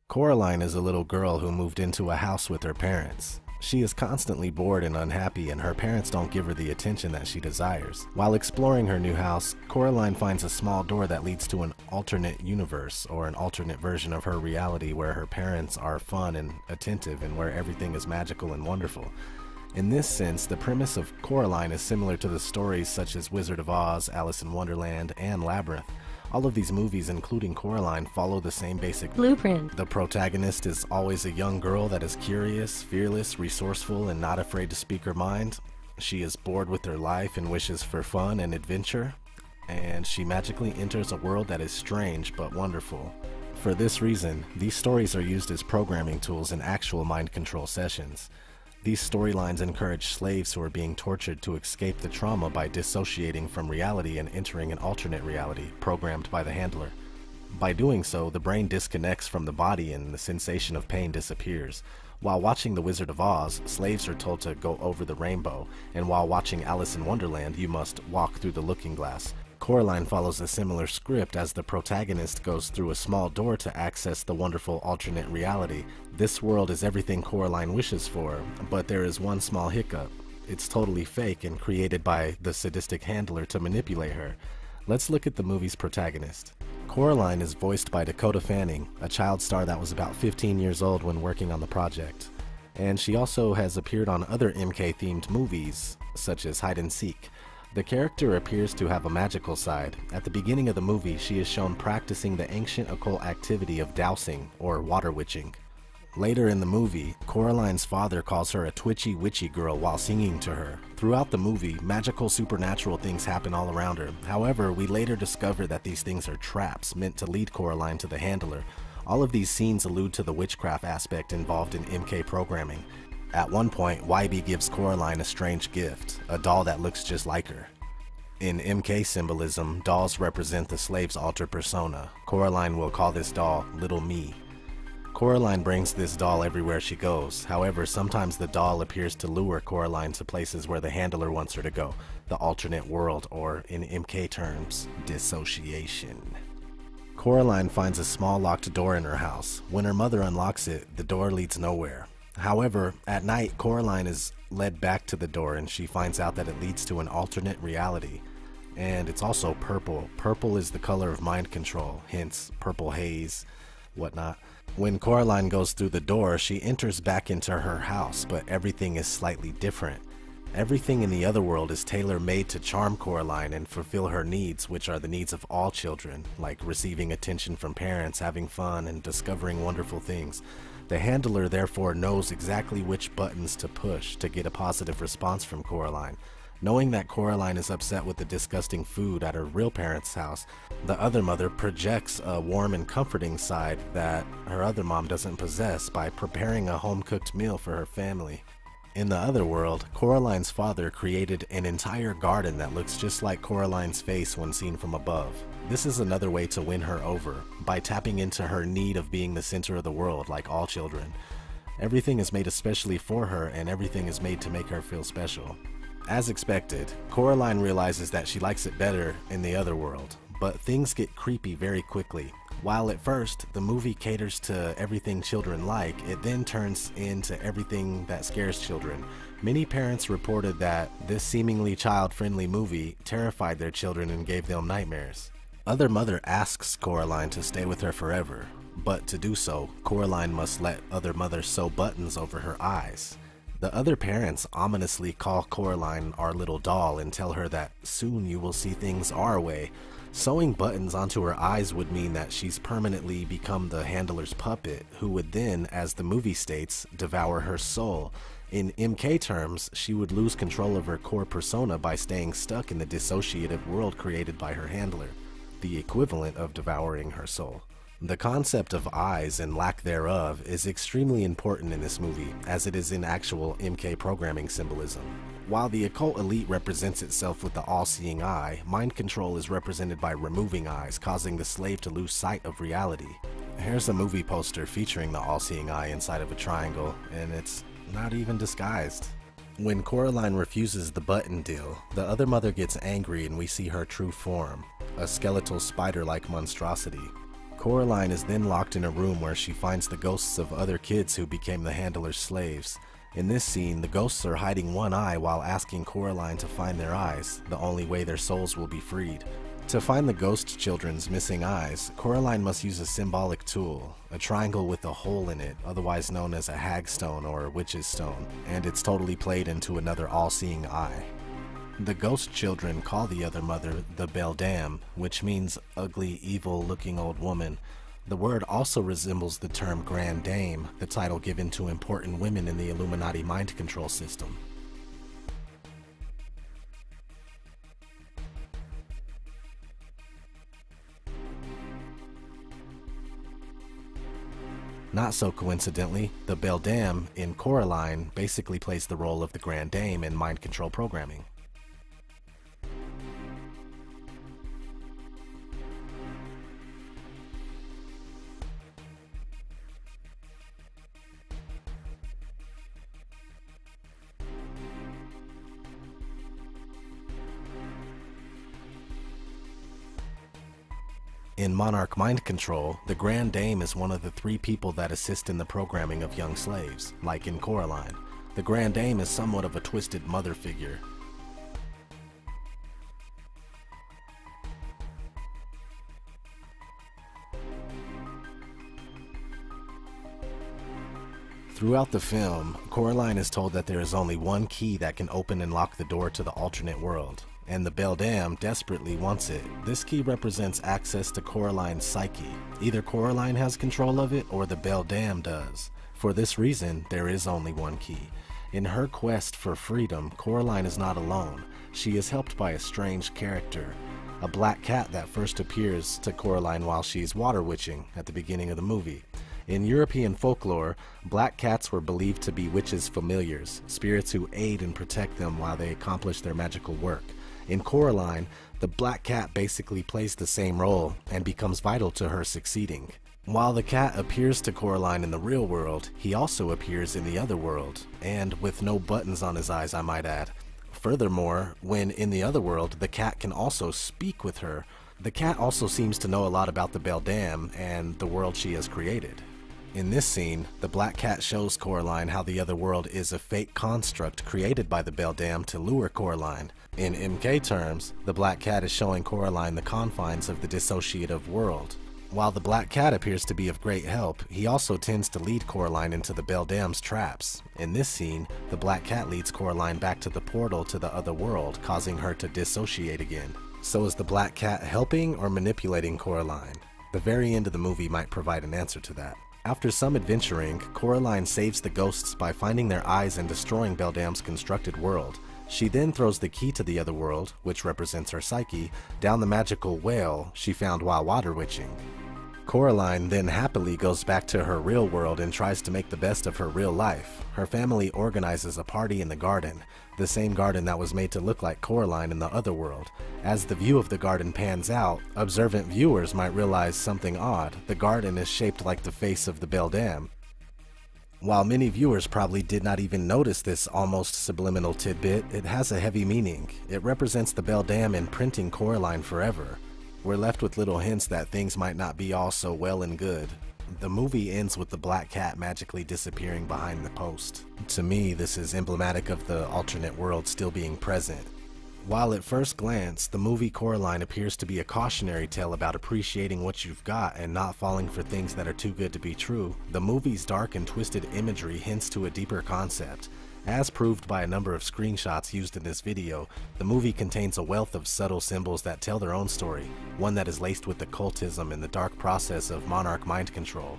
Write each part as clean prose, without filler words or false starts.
Coraline is a little girl who moved into a house with her parents. She is constantly bored and unhappy, and her parents don't give her the attention that she desires. While exploring her new house, Coraline finds a small door that leads to an alternate universe, or an alternate version of her reality where her parents are fun and attentive and where everything is magical and wonderful. In this sense, the premise of Coraline is similar to the stories such as Wizard of Oz, Alice in Wonderland, and Labyrinth. All of these movies, including Coraline, follow the same basic blueprint. The protagonist is always a young girl that is curious, fearless, resourceful, and not afraid to speak her mind. She is bored with her life and wishes for fun and adventure, and she magically enters a world that is strange but wonderful. For this reason, these stories are used as programming tools in actual mind control sessions. These storylines encourage slaves who are being tortured to escape the trauma by dissociating from reality and entering an alternate reality programmed by the handler. By doing so, the brain disconnects from the body and the sensation of pain disappears. While watching The Wizard of Oz, slaves are told to go over the rainbow, and while watching Alice in Wonderland, you must walk through the looking glass. Coraline follows a similar script as the protagonist goes through a small door to access the wonderful alternate reality. This world is everything Coraline wishes for, but there is one small hiccup. It's totally fake and created by the sadistic handler to manipulate her. Let's look at the movie's protagonist. Coraline is voiced by Dakota Fanning, a child star that was about 15 years old when working on the project. And she also has appeared on other MK-themed movies, such as Hide and Seek. The character appears to have a magical side. At the beginning of the movie, she is shown practicing the ancient occult activity of dowsing, or water witching. Later in the movie, Coraline's father calls her a twitchy witchy girl while singing to her. Throughout the movie, magical supernatural things happen all around her. However, we later discover that these things are traps meant to lead Coraline to the handler. All of these scenes allude to the witchcraft aspect involved in MK programming. At one point, YB gives Coraline a strange gift, a doll that looks just like her. In MK symbolism, dolls represent the slave's alter persona. Coraline will call this doll Little Me. Coraline brings this doll everywhere she goes. However, sometimes the doll appears to lure Coraline to places where the handler wants her to go, the alternate world, or in MK terms, dissociation. Coraline finds a small locked door in her house. When her mother unlocks it, the door leads nowhere. However, at night, Coraline is led back to the door and she finds out that it leads to an alternate reality. And it's also purple. Purple is the color of mind control, hence purple haze, whatnot. When Coraline goes through the door, she enters back into her house, but everything is slightly different. Everything in the other world is tailor-made to charm Coraline and fulfill her needs, which are the needs of all children, like receiving attention from parents, having fun, and discovering wonderful things. The handler therefore knows exactly which buttons to push to get a positive response from Coraline. Knowing that Coraline is upset with the disgusting food at her real parents' house, the other mother projects a warm and comforting side that her other mom doesn't possess by preparing a home-cooked meal for her family. In the other world, Coraline's father created an entire garden that looks just like Coraline's face when seen from above. This is another way to win her over, by tapping into her need of being the center of the world like all children. Everything is made especially for her, and everything is made to make her feel special. As expected, Coraline realizes that she likes it better in the other world, but things get creepy very quickly. While at first, the movie caters to everything children like, it then turns into everything that scares children. Many parents reported that this seemingly child-friendly movie terrified their children and gave them nightmares. Other mother asks Coraline to stay with her forever, but to do so, Coraline must let other mother sew buttons over her eyes. The other parents ominously call Coraline our little doll and tell her that soon you will see things our way. Sewing buttons onto her eyes would mean that she's permanently become the handler's puppet, who would then, as the movie states, devour her soul. In MK terms, she would lose control of her core persona by staying stuck in the dissociative world created by her handler, the equivalent of devouring her soul. The concept of eyes and lack thereof is extremely important in this movie, as it is in actual MK programming symbolism. While the occult elite represents itself with the all-seeing eye, mind control is represented by removing eyes, causing the slave to lose sight of reality. Here's a movie poster featuring the all-seeing eye inside of a triangle, and it's not even disguised. When Coraline refuses the button deal, the other mother gets angry and we see her true form. a skeletal spider-like monstrosity. Coraline is then locked in a room where she finds the ghosts of other kids who became the handler's slaves. In this scene, the ghosts are hiding one eye while asking Coraline to find their eyes, the only way their souls will be freed. To find the ghost children's missing eyes, Coraline must use a symbolic tool, a triangle with a hole in it, otherwise known as a hagstone or witch's stone, and it's totally played into another all-seeing eye. The ghost children call the other mother the beldam, which means ugly, evil-looking old woman. The word also resembles the term Grand Dame, the title given to important women in the Illuminati mind control system. Not so coincidentally, the beldam in Coraline basically plays the role of the Grand Dame in mind control programming. In Monarch Mind Control, the Grand Dame is one of the 3 people that assist in the programming of young slaves, like in Coraline. The Grand Dame is somewhat of a twisted mother figure. Throughout the film, Coraline is told that there is only one key that can open and lock the door to the alternate world, and the beldam desperately wants it. This key represents access to Coraline's psyche. Either Coraline has control of it or the beldam does. For this reason, there is only one key. In her quest for freedom, Coraline is not alone. She is helped by a strange character, a black cat that first appears to Coraline while she's water witching at the beginning of the movie. In European folklore, black cats were believed to be witches' familiars, spirits who aid and protect them while they accomplish their magical work. In Coraline, the black cat basically plays the same role and becomes vital to her succeeding. While the cat appears to Coraline in the real world, he also appears in the other world, and with no buttons on his eyes, I might add. Furthermore, when in the other world, the cat can also speak with her. The cat also seems to know a lot about the beldam and the world she has created. In this scene, the black cat shows Coraline how the other world is a fake construct created by the beldam to lure Coraline. In MK terms, the black cat is showing Coraline the confines of the dissociative world. While the black cat appears to be of great help, he also tends to lead Coraline into the beldam's traps. In this scene, the black cat leads Coraline back to the portal to the other world, causing her to dissociate again. So is the black cat helping or manipulating Coraline? The very end of the movie might provide an answer to that. After some adventuring, Coraline saves the ghosts by finding their eyes and destroying Beldam's constructed world. She then throws the key to the other world, which represents her psyche, down the magical well she found while water witching. Coraline then happily goes back to her real world and tries to make the best of her real life. Her family organizes a party in the garden, the same garden that was made to look like Coraline in the other world. As the view of the garden pans out, observant viewers might realize something odd. The garden is shaped like the face of the beldam. While many viewers probably did not even notice this almost subliminal tidbit, it has a heavy meaning. It represents the beldam imprinting Coraline forever. We're left with little hints that things might not be all so well and good. The movie ends with the black cat magically disappearing behind the post. To me, this is emblematic of the alternate world still being present. While at first glance, the movie Coraline appears to be a cautionary tale about appreciating what you've got and not falling for things that are too good to be true, the movie's dark and twisted imagery hints to a deeper concept. As proved by a number of screenshots used in this video, the movie contains a wealth of subtle symbols that tell their own story, one that is laced with occultism and the dark process of monarch mind control.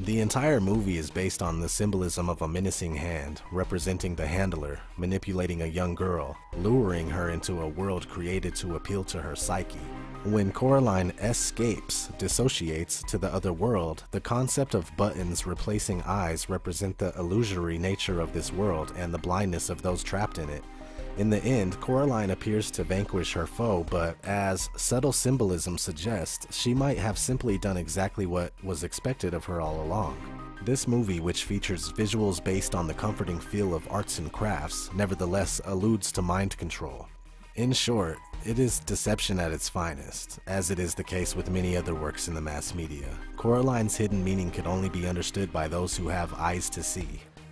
The entire movie is based on the symbolism of a menacing hand, representing the handler, manipulating a young girl, luring her into a world created to appeal to her psyche. When Coraline escapes, dissociates to the other world, the concept of buttons replacing eyes represent the illusory nature of this world and the blindness of those trapped in it. In the end, Coraline appears to vanquish her foe, but as subtle symbolism suggests, she might have simply done exactly what was expected of her all along. This movie, which features visuals based on the comforting feel of arts and crafts, nevertheless alludes to mind control. In short, It is deception at its finest, as it is the case with many other works in the mass media. Coraline's hidden meaning could only be understood by those who have eyes to see.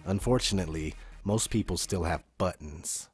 Unfortunately, most people still have buttons.